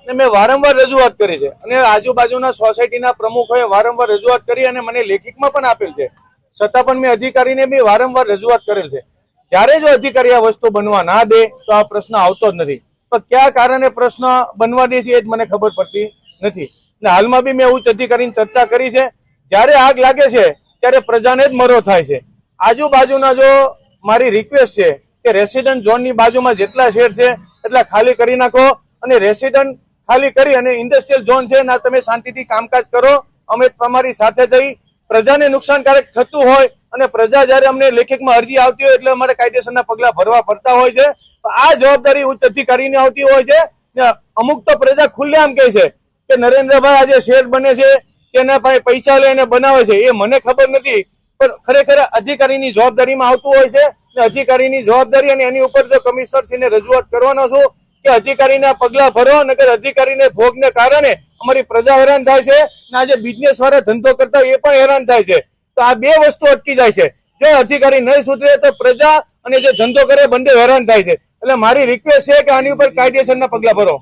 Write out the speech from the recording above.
અને મેં વારંવાર રજૂઆત કરી છે અને આજુબાજુના સોસાયટીના પ્રમુખોએ વારંવાર રજૂઆત કરી અને મને લેખિતમાં પણ આપેલ છે, છતાં પણ મેં અધિકારીને બી વારંવાર રજૂઆત કરેલ છે. જ્યારે જો અધિકારી આ વસ્તુ બનવા ના દે તો આ પ્રશ્ન આવતો જ નથી. પણ કયા કારણે પ્રશ્ન બનવા દે છે એ જ મને ખબર પડતી નથી. અને હાલમાં બી મેં ઉચ્ચ અધિકારીની ચર્ચા કરી છે. જ્યારે આગ લાગે છે ત્યારે પ્રજાને જ મરો થાય છે. આજુબાજુના જો મારી રિક્વેસ્ટ છે કે રેસિડન્ટ ઝોનની બાજુમાં જેટલા શેર છે એટલા ખાલી કરી નાખો અને રેસિડન્ટ ખાલી કરી અને ઇન્ડસ્ટ્રીયલ ઝોન છે ના તમે શાંતિથી કામકાજ કરો. અમે તમારી સાથે જઈ પ્રજાને નુકસાનકારક થતું હોય અને પ્રજા જયારે અમને લેખિતમાં અરજી આવતી હોય એટલે અમારે કાયદેસરના પગલા ભરવા પડતા હોય છે. આ જવાબદારી ઉચ્ચ અધિકારીની આવતી હોય છે. અમુક તો પ્રજા ખુલ્લેઆમ કહે છે કે નરેન્દ્રભાઈ આજે શેર બને છે કે એના પાસે પૈસા લઈને બનાવે છે. એ મને ખબર નથી, પણ ખરેખર અધિકારીની જવાબદારીમાં આવતું હોય છે. અધિકારીની જવાબદારી અને એની ઉપર જો કમિશનરશ્રીને રજૂઆત કરવાનો છું કે અધિકારીના પગલા ભરો, નગર અધિકારીને ભોગને કારણે અમારી પ્રજા હેરાન થાય છે અને આજે બિઝનેસ વાળા ધંધો કરતા એ પણ હેરાન થાય છે. તો આ બે વસ્તુ અટકી જાય છે. જો અધિકારી નહીં સુધરે તો પ્રજા અને જે ધંધો કરે બંને હેરાન થાય છે. એટલે મારી રિક્વેસ્ટ છે કે આની ઉપર કાયદેસરના પગલા ભરો.